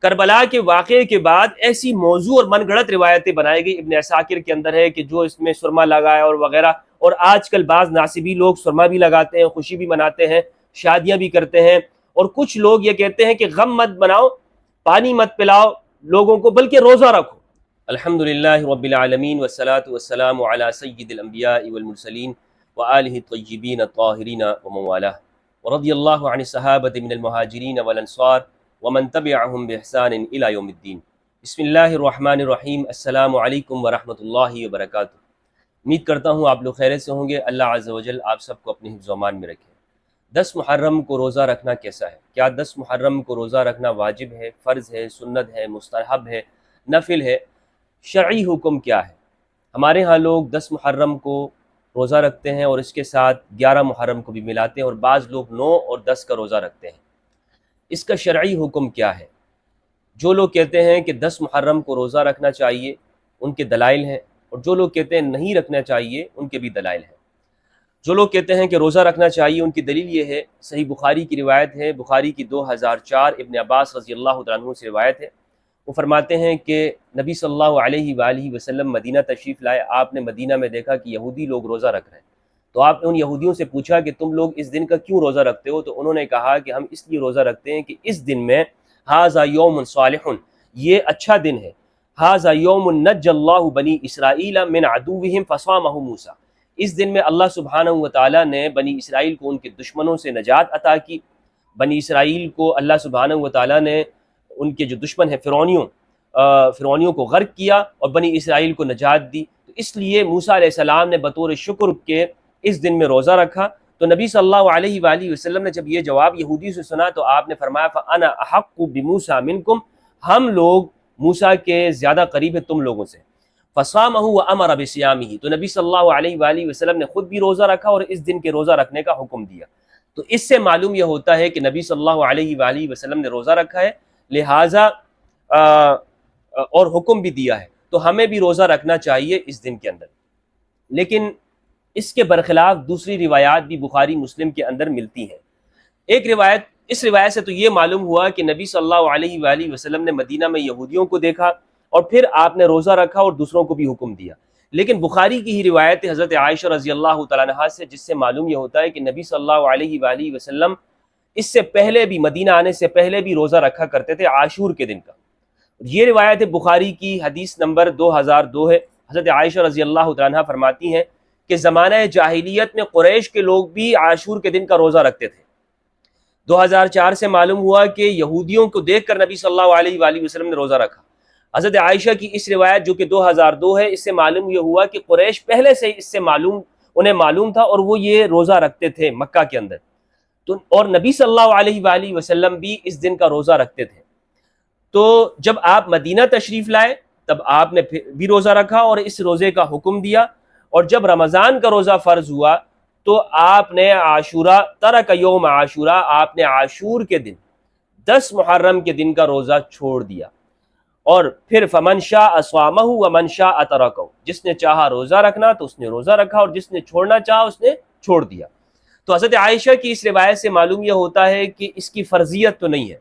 کربلا کے واقعے کے بعد ایسی موضوع اور من گھڑت روایتیں بنائی گئی، ابن عساکر کے اندر ہے کہ جو اس میں سرما لگایا اور وغیرہ، اور آج کل بعض ناصبی لوگ سرما بھی لگاتے ہیں، خوشی بھی مناتے ہیں، شادیاں بھی کرتے ہیں، اور کچھ لوگ یہ کہتے ہیں کہ غم مت بناؤ، پانی مت پلاؤ لوگوں کو، بلکہ روزہ رکھو۔ الحمدللہ رب العالمین والصلاة والسلام علی سید الانبیاء والمرسلین وآلہ الطیبین الطاہرین ومن والہ، ورضی اللہ عن الصحابۃ من المہاجرین والانصار ومن تبعہم بإحسان الی یوم الدین۔ بسم اللہ الرحمن الرحیم۔ السلام علیکم ورحمۃ اللہ وبرکاتہ۔ امید کرتا ہوں آپ لوگ خیریت سے ہوں گے۔ اللہ عز و جل آپ سب کو اپنے حفظ و امان میں رکھے۔ 10 محرم کو روزہ رکھنا کیسا ہے؟ کیا 10 محرم کو روزہ رکھنا واجب ہے، فرض ہے، سنت ہے، مستحب ہے، نفل ہے؟ شرعی حکم کیا ہے؟ ہمارے ہاں لوگ 10 محرم کو روزہ رکھتے ہیں اور اس کے ساتھ 11 محرم کو بھی ملاتے ہیں، اور بعض لوگ 9 اور 10 کا روزہ رکھتے ہیں۔ اس کا شرعی حکم کیا ہے؟ جو لوگ کہتے ہیں کہ 10 محرم کو روزہ رکھنا چاہیے ان کے دلائل ہیں، اور جو لوگ کہتے ہیں نہیں رکھنا چاہیے ان کے بھی دلائل ہیں۔ جو لوگ کہتے ہیں کہ روزہ رکھنا چاہیے ان کی دلیل یہ ہے، صحیح بخاری کی روایت ہے، بخاری کی 2004، ابن عباس رضی اللہ تعالیٰ عنہ سے روایت ہے۔ وہ فرماتے ہیں کہ نبی صلی اللہ علیہ وآلہ وسلم مدینہ تشریف لائے، آپ نے مدینہ میں دیکھا کہ یہودی لوگ روزہ رکھ رہے ہیں، تو آپ نے ان یہودیوں سے پوچھا کہ تم لوگ اس دن کا کیوں روزہ رکھتے ہو؟ تو انہوں نے کہا کہ ہم اس لیے روزہ رکھتے ہیں کہ اس دن میں ھذا یوم صالح، یہ اچھا دن ہے، ھذا یوم نجى اللہ بنی اسرائیل من عدوہم فصامہ موسیٰ، اس دن میں اللہ سبحانہ وتعالیٰ نے بنی اسرائیل کو ان کے دشمنوں سے نجات عطا کی۔ بنی اسرائیل کو اللہ سبحانہ وتعالیٰ نے ان کے جو دشمن ہیں فرعونیوں کو غرق کیا اور بنی اسرائیل کو نجات دی، تو اس لیے موسیٰ علیہ السلام نے بطور شکر کے اس دن میں روزہ رکھا۔ تو نبی صلی اللہ علیہ وآلہ وسلم نے جب یہ جواب یہودی سے سنا تو آپ نے فرمایا فَأَنَا أَحَقُّ بِمُوسَىٰ مِنْكُمْ، ہم لوگ موسیٰ کے زیادہ قریب ہیں تم لوگوں سے۔ فَصَامَهُ وَأَمَرَ بِصِيَامِهِ، تو نبی صلی اللہ علیہ وآلہ وسلم نے خود بھی روزہ رکھا اور اس دن کے روزہ رکھنے کا حکم دیا۔ تو اس سے معلوم یہ ہوتا ہے کہ نبی صلی اللہ علیہ وآلہ وسلم نے روزہ رکھا ہے، لہٰذا اور حکم بھی دیا ہے، تو ہمیں بھی روزہ رکھنا چاہیے اس دن کے اندر۔ لیکن اس کے برخلاف دوسری روایات بھی بخاری مسلم کے اندر ملتی ہیں۔ اس روایت سے تو یہ معلوم ہوا کہ نبی صلی اللہ علیہ وآلہ وسلم نے مدینہ میں یہودیوں کو دیکھا اور پھر آپ نے روزہ رکھا اور دوسروں کو بھی حکم دیا۔ لیکن بخاری کی ہی روایت حضرت عائشہ رضی اللہ تعالیٰ عنہا سے، جس سے معلوم یہ ہوتا ہے کہ نبی صلی اللہ علیہ وآلہ وسلم اس سے پہلے بھی، مدینہ آنے سے پہلے بھی روزہ رکھا کرتے تھے عاشور کے دن کا۔ یہ روایت بخاری کی حدیث نمبر 2002 ہے۔ حضرت عائشہ رضی اللہ تعالیٰ عنہا فرماتی ہیں کہ زمانہ جاہلیت میں قریش کے لوگ بھی عاشور کے دن کا روزہ رکھتے تھے۔ 2004 سے معلوم ہوا کہ یہودیوں کو دیکھ کر نبی صلی اللہ علیہ وآلہ وسلم نے روزہ رکھا۔ حضرت عائشہ کی اس روایت جو کہ 2002 ہے، اس سے معلوم یہ ہوا کہ قریش پہلے سے اس سے انہیں معلوم تھا اور وہ یہ روزہ رکھتے تھے مکہ کے اندر، تو اور نبی صلی اللہ علیہ وآلہ وسلم بھی اس دن کا روزہ رکھتے تھے۔ تو جب آپ مدینہ تشریف لائے تب آپ نے بھی روزہ رکھا اور اس روزے کا حکم دیا، اور جب رمضان کا روزہ فرض ہوا تو آپ نے عاشورہ، ترک یوم عاشورہ، آپ نے عاشور کے دن 10 محرم کے دن کا روزہ چھوڑ دیا، اور پھر فمن شاء صامہ ومن شاء ترکہ، جس نے چاہا روزہ رکھنا تو اس نے روزہ رکھا اور جس نے چھوڑنا چاہا اس نے چھوڑ دیا۔ تو حضرت عائشہ کی اس روایت سے معلوم یہ ہوتا ہے کہ اس کی فرضیت تو نہیں ہے،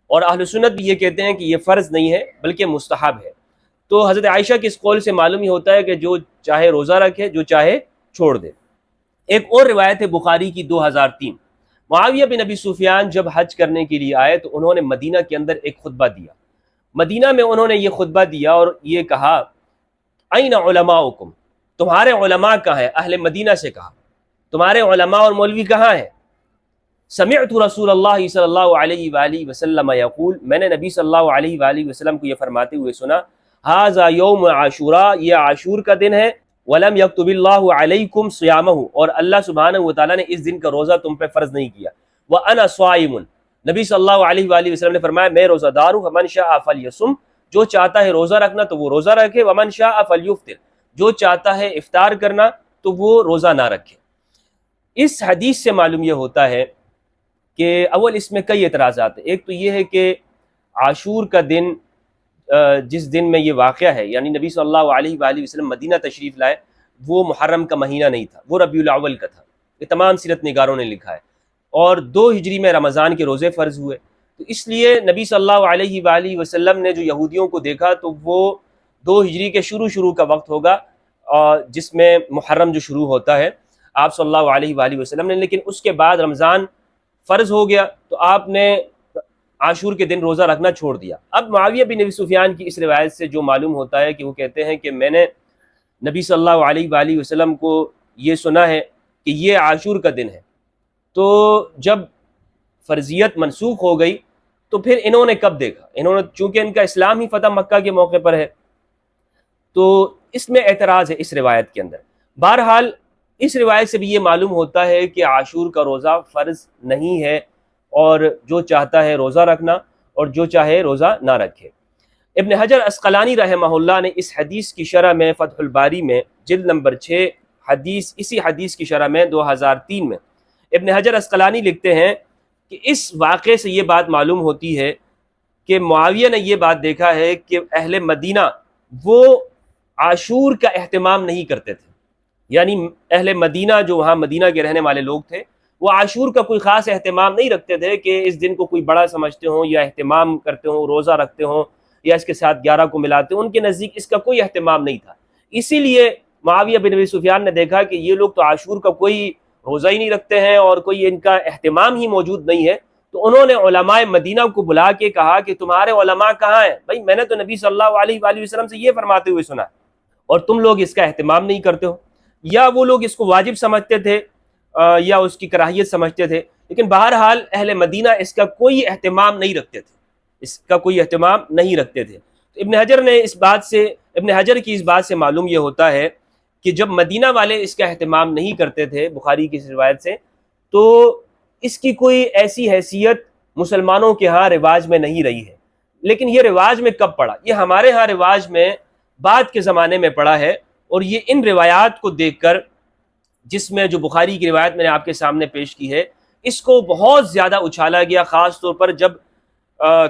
اور اہل سنت بھی یہ کہتے ہیں کہ یہ فرض نہیں ہے بلکہ مستحب ہے۔ تو حضرت عائشہ کے اس قول سے معلوم یہ ہوتا ہے کہ جو چاہے روزہ رکھے، جو چاہے چھوڑ دے۔ ایک اور روایت ہے بخاری کی 2003، معاویہ بن ابی سفیان جب حج کرنے کے لیے آئے تو انہوں نے مدینہ کے اندر ایک خطبہ دیا۔ مدینہ میں انہوں نے یہ خطبہ دیا اور یہ کہا این علماؤکم، تمہارے علماء کہاں ہیں؟ اہل مدینہ سے کہا تمہارے علماء اور مولوی کہاں ہیں؟ سمعت رسول اللہ صلی اللہ علیہ وآلہ وسلم یقول، میں نے نبی صلی اللہ علیہ وآلہ وسلم کو یہ فرماتے ہوئے سنا، ھذا یوم عاشوراء، یہ عاشور کا دن ہے، ولم یکتب اللہ علیکم صیامہ، اور اللہ سبحانہ وتعالیٰ نے اس دن کا روزہ تم پہ فرض نہیں کیا، وانا صائم، نبی صلی اللہ علیہ وآلہ وسلم نے فرمایا میں روزہ دار ہوں، فمن شاء فلیصم، جو چاہتا ہے روزہ رکھنا تو وہ روزہ رکھے، ومن شاء فلیفطر، جو چاہتا ہے افطار کرنا تو وہ روزہ نہ رکھے۔ اس حدیث سے معلوم یہ ہوتا ہے کہ اول اس میں کئی اعتراضات ہیں۔ ایک تو یہ ہے کہ عاشور کا دن جس دن میں یہ واقعہ ہے، یعنی نبی صلی اللہ علیہ وآلہ وسلم مدینہ تشریف لائے، وہ محرم کا مہینہ نہیں تھا، وہ ربیع الاول کا تھا، یہ تمام سیرت نگاروں نے لکھا ہے، اور 2 ہجری میں رمضان کے روزے فرض ہوئے۔ تو اس لیے نبی صلی اللہ علیہ وآلہ وسلم نے جو یہودیوں کو دیکھا تو وہ 2 ہجری کے شروع کا وقت ہوگا جس میں محرم جو شروع ہوتا ہے آپ صلی اللہ علیہ وآلہ وسلم نے، لیکن اس کے بعد رمضان فرض ہو گیا تو آپ نے عاشور کے دن روزہ رکھنا چھوڑ دیا۔ اب معاویہ بن ابی سفیان کی اس روایت سے جو معلوم ہوتا ہے کہ وہ کہتے ہیں کہ میں نے نبی صلی اللہ علیہ وآلہ وسلم کو یہ سنا ہے کہ یہ عاشور کا دن ہے، تو جب فرضیت منسوخ ہو گئی تو پھر انہوں نے کب دیکھا؟ انہوں نے چونکہ ان کا اسلام ہی فتح مکہ کے موقع پر ہے، تو اس میں اعتراض ہے اس روایت کے اندر۔ بہرحال اس روایت سے بھی یہ معلوم ہوتا ہے کہ عاشور کا روزہ فرض نہیں ہے، اور جو چاہتا ہے روزہ رکھنا اور جو چاہے روزہ نہ رکھے۔ ابن حجر عسقلانی رحمہ اللہ نے اس حدیث کی شرح میں فتح الباری میں جلد نمبر 6 اسی حدیث کی شرح میں 2003 میں ابن حجر عسقلانی لکھتے ہیں کہ اس واقعے سے یہ بات معلوم ہوتی ہے کہ معاویہ نے یہ بات دیکھا ہے کہ اہل مدینہ وہ عاشور کا اہتمام نہیں کرتے تھے، یعنی اہل مدینہ جو وہاں مدینہ کے رہنے والے لوگ تھے وہ عاشور کا کوئی خاص اہتمام نہیں رکھتے تھے کہ اس دن کو کوئی بڑا سمجھتے ہوں یا اہتمام کرتے ہوں، روزہ رکھتے ہوں یا اس کے ساتھ 11 کو ملاتے ہوں، ان کے نزدیک اس کا کوئی اہتمام نہیں تھا۔ اسی لیے معاویہ بن ابی سفیان نے دیکھا کہ یہ لوگ تو عاشور کا کوئی روزہ ہی نہیں رکھتے ہیں اور کوئی ان کا اہتمام ہی موجود نہیں ہے، تو انہوں نے علماء مدینہ کو بلا کے کہا کہ تمہارے علماء کہاں ہیں؟ بھائی میں نے تو نبی صلی اللہ علیہ وآلہ وسلم سے یہ فرماتے ہوئے سنا اور تم لوگ اس کا اہتمام نہیں کرتے ہو۔ یا وہ لوگ اس کو واجب سمجھتے تھے یا اس کی کراہیت سمجھتے تھے، لیکن بہرحال اہل مدینہ اس کا کوئی اہتمام نہیں رکھتے تھے۔ تو ابن حجر کی اس بات سے معلوم یہ ہوتا ہے کہ جب مدینہ والے اس کا اہتمام نہیں کرتے تھے بخاری کی اس روایت سے، تو اس کی کوئی ایسی حیثیت مسلمانوں کے ہاں رواج میں نہیں رہی ہے۔ لیکن یہ رواج میں کب پڑا؟ یہ ہمارے ہاں رواج میں بعد کے زمانے میں پڑا ہے، اور یہ ان روایات کو دیکھ کر، جس میں جو بخاری کی روایت میں نے آپ کے سامنے پیش کی ہے، اس کو بہت زیادہ اچھالا گیا، خاص طور پر جب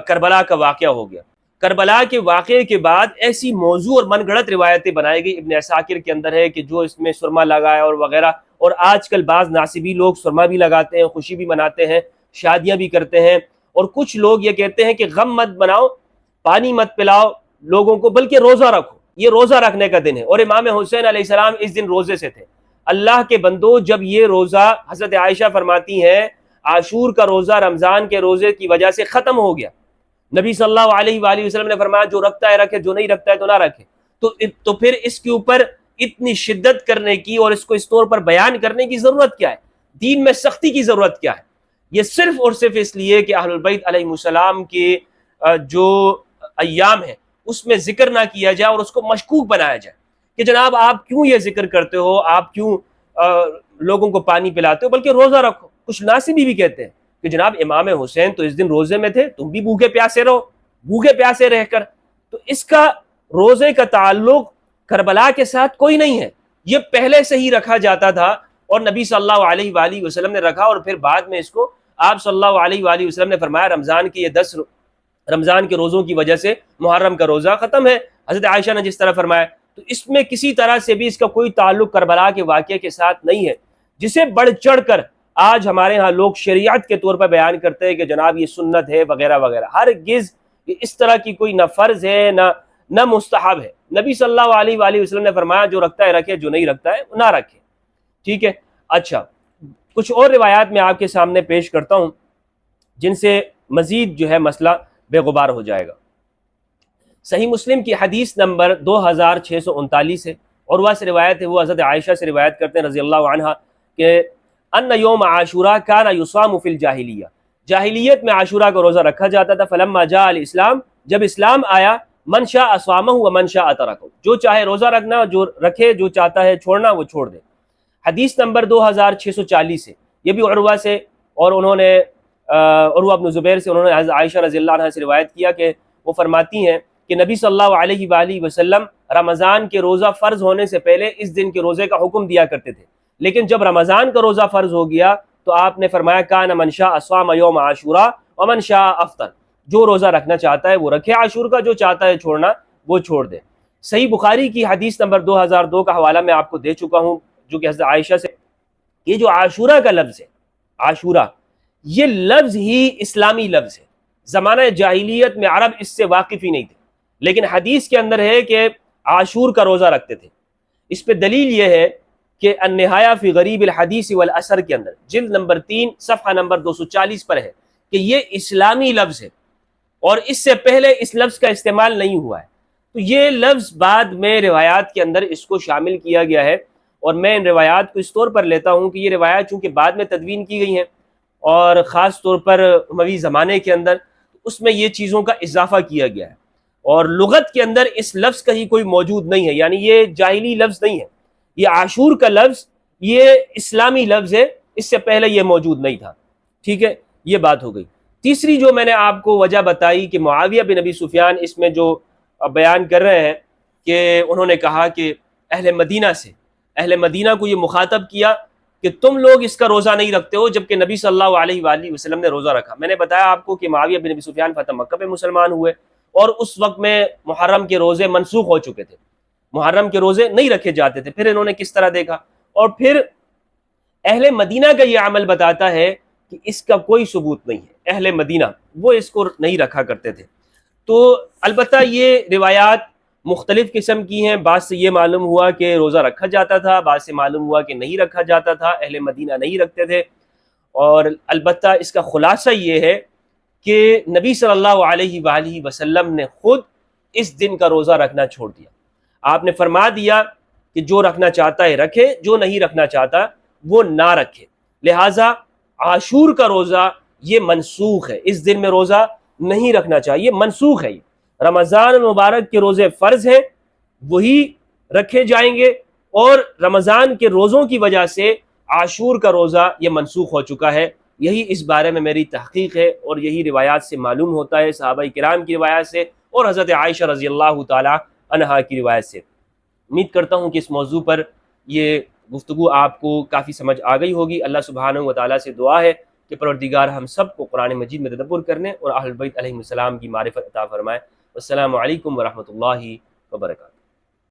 کربلا کا واقعہ ہو گیا۔ کربلا کے واقعے کے بعد ایسی موضوع اور من گھڑت روایتیں بنائی گئی، ابن عساکر کے اندر ہے کہ جو اس میں سرما لگایا اور وغیرہ، اور آج کل بعض ناصبی لوگ سرما بھی لگاتے ہیں، خوشی بھی مناتے ہیں، شادیاں بھی کرتے ہیں، اور کچھ لوگ یہ کہتے ہیں کہ غم مت بناؤ، پانی مت پلاؤ لوگوں کو، بلکہ روزہ رکھو، یہ روزہ رکھنے کا دن ہے۔ اور امام حسین علیہ السلام اس دن روزے سے تھے۔ اللہ کے بندو، جب یہ روزہ، حضرت عائشہ فرماتی ہیں، عاشور کا روزہ رمضان کے روزے کی وجہ سے ختم ہو گیا، نبی صلی اللہ علیہ وآلہ وسلم نے فرمایا جو رکھتا ہے رکھے، جو نہیں رکھتا ہے تو نہ رکھے، تو پھر اس کے اوپر اتنی شدت کرنے کی اور اس کو اس طور پر بیان کرنے کی ضرورت کیا ہے؟ دین میں سختی کی ضرورت کیا ہے؟ یہ صرف اور صرف اس لیے کہ اہل البیت علیہ السلام کے جو ایام ہیں اس میں ذکر نہ کیا جائے اور اس کو مشکوک بنایا جائے کہ جناب آپ کیوں یہ ذکر کرتے ہو، آپ کیوں لوگوں کو پانی پلاتے ہو، بلکہ روزہ رکھو۔ کچھ ناصبی بھی کہتے ہیں کہ جناب امام حسین تو اس دن روزے میں تھے، تم بھی بھوکے پیاسے رہو، بھوکے پیاسے رہ کر۔ تو اس کا روزے کا تعلق کربلا کے ساتھ کوئی نہیں ہے، یہ پہلے سے ہی رکھا جاتا تھا اور نبی صلی اللہ علیہ وآلہ وسلم نے رکھا، اور پھر بعد میں اس کو آپ صلی اللہ علیہ وآلہ وسلم نے فرمایا رمضان کے یہ 10 رمضان کے روزوں کی وجہ سے محرم کا روزہ ختم ہے، حضرت عائشہ نے جس طرح فرمایا۔ تو اس میں کسی طرح سے بھی اس کا کوئی تعلق کربلا کے واقعے کے ساتھ نہیں ہے، جسے بڑھ چڑھ کر آج ہمارے ہاں لوگ شریعت کے طور پر بیان کرتے ہیں کہ جناب یہ سنت ہے وغیرہ وغیرہ۔ ہرگز اس طرح کی کوئی نہ فرض ہے نہ مستحب ہے۔ نبی صلی اللہ علیہ وآلہ وسلم نے فرمایا جو رکھتا ہے رکھے، جو نہیں رکھتا ہے نہ رکھے، ٹھیک ہے۔ اچھا، کچھ اور روایات میں آپ کے سامنے پیش کرتا ہوں جن سے مزید جو ہے مسئلہ بے غبار ہو جائے گا۔ صحیح مسلم کی حدیث نمبر 2639 ہے، عروہ سے روایت ہے، وہ حضرت عائشہ سے روایت کرتے ہیں رضی اللہ عنہا کہ ان یوم عاشورہ کان یصام فی الجاہلیہ، جاہلیت میں عاشورہ کا روزہ رکھا جاتا تھا۔ فلما جاء الاسلام، جب اسلام آیا، من شاء صامہ ومن شاء ترکہ، جو چاہے روزہ رکھنا جو رکھے، جو چاہتا ہے چھوڑنا وہ چھوڑ دے۔ حدیث نمبر 2640 ہے، یہ بھی عروہ سے، اور انہوں نے عروہ بن زبیر سے، انہوں نے حضرت عائشہ رضی اللہ عنہ سے روایت کیا کہ وہ فرماتی ہیں کہ نبی صلی اللہ علیہ وآلہ وسلم رمضان کے روزہ فرض ہونے سے پہلے اس دن کے روزے کا حکم دیا کرتے تھے، لیکن جب رمضان کا روزہ فرض ہو گیا تو آپ نے فرمایا کان من شاء صام یوم عاشورہ ومن شاء افطر، جو روزہ رکھنا چاہتا ہے وہ رکھے عاشور کا، جو چاہتا ہے چھوڑنا وہ چھوڑ دے۔ صحیح بخاری کی حدیث نمبر 2002 کا حوالہ میں آپ کو دے چکا ہوں، جو کہ حضرت عائشہ سے، یہ جو عاشورہ کا لفظ ہے، عاشورہ یہ لفظ ہی اسلامی لفظ ہے، زمانہ جاہلیت میں عرب اس سے واقف ہی نہیں تھے، لیکن حدیث کے اندر ہے کہ عاشور کا روزہ رکھتے تھے۔ اس پہ دلیل یہ ہے کہ النہایہ فی غریب الحدیث والاثر کے اندر جلد نمبر 3 صفحہ نمبر 240 پر ہے کہ یہ اسلامی لفظ ہے اور اس سے پہلے اس لفظ کا استعمال نہیں ہوا ہے۔ تو یہ لفظ بعد میں روایات کے اندر اس کو شامل کیا گیا ہے، اور میں ان روایات کو اس طور پر لیتا ہوں کہ یہ روایات چونکہ بعد میں تدوین کی گئی ہیں اور خاص طور پر اموی زمانے کے اندر، اس میں یہ چیزوں کا اضافہ کیا گیا ہے، اور لغت کے اندر اس لفظ کا ہی کوئی موجود نہیں ہے، یعنی یہ جاہلی لفظ نہیں ہے، یہ عاشور کا لفظ یہ اسلامی لفظ ہے، اس سے پہلے یہ موجود نہیں تھا۔ ٹھیک ہے، یہ بات ہو گئی۔ تیسری جو میں نے آپ کو وجہ بتائی کہ معاویہ بن ابی سفیان اس میں جو بیان کر رہے ہیں کہ انہوں نے کہا کہ اہل مدینہ کو یہ مخاطب کیا کہ تم لوگ اس کا روزہ نہیں رکھتے ہو، جبکہ نبی صلی اللہ علیہ وآلہ وسلم نے روزہ رکھا۔ میں نے بتایا آپ کو کہ معاویہ بن ابی سفیان فتح مکہ میں مسلمان ہوئے، اور اس وقت میں محرم کے روزے منسوخ ہو چکے تھے، محرم کے روزے نہیں رکھے جاتے تھے۔ پھر انہوں نے کس طرح دیکھا، اور پھر اہل مدینہ کا یہ عمل بتاتا ہے کہ اس کا کوئی ثبوت نہیں ہے، اہل مدینہ وہ اس کو نہیں رکھا کرتے تھے۔ تو البتہ یہ روایات مختلف قسم کی ہیں، بعض سے یہ معلوم ہوا کہ روزہ رکھا جاتا تھا، بعض سے معلوم ہوا کہ نہیں رکھا جاتا تھا، اہل مدینہ نہیں رکھتے تھے، اور البتہ اس کا خلاصہ یہ ہے کہ نبی صلی اللہ علیہ وآلہ وسلم نے خود اس دن کا روزہ رکھنا چھوڑ دیا۔ آپ نے فرما دیا کہ جو رکھنا چاہتا ہے رکھے، جو نہیں رکھنا چاہتا وہ نہ رکھے۔ لہٰذا عاشور کا روزہ یہ منسوخ ہے، اس دن میں روزہ نہیں رکھنا چاہیے، منسوخ ہے۔ رمضان المبارک کے روزے فرض ہیں، وہی رکھے جائیں گے، اور رمضان کے روزوں کی وجہ سے عاشور کا روزہ یہ منسوخ ہو چکا ہے۔ یہی اس بارے میں میری تحقیق ہے، اور یہی روایات سے معلوم ہوتا ہے، صحابہ کرام کی روایات سے اور حضرت عائشہ رضی اللہ تعالی عنہا کی روایت سے۔ امید کرتا ہوں کہ اس موضوع پر یہ گفتگو آپ کو کافی سمجھ آ گئی ہوگی۔ اللہ سبحانہ و تعالیٰ سے دعا ہے کہ پروردگار ہم سب کو قرآن مجید میں تدبر کرنے اور اہل بیت علیہ السلام کی معرفت عطا فرمائے۔ السلام علیکم ورحمۃ اللہ وبرکاتہ۔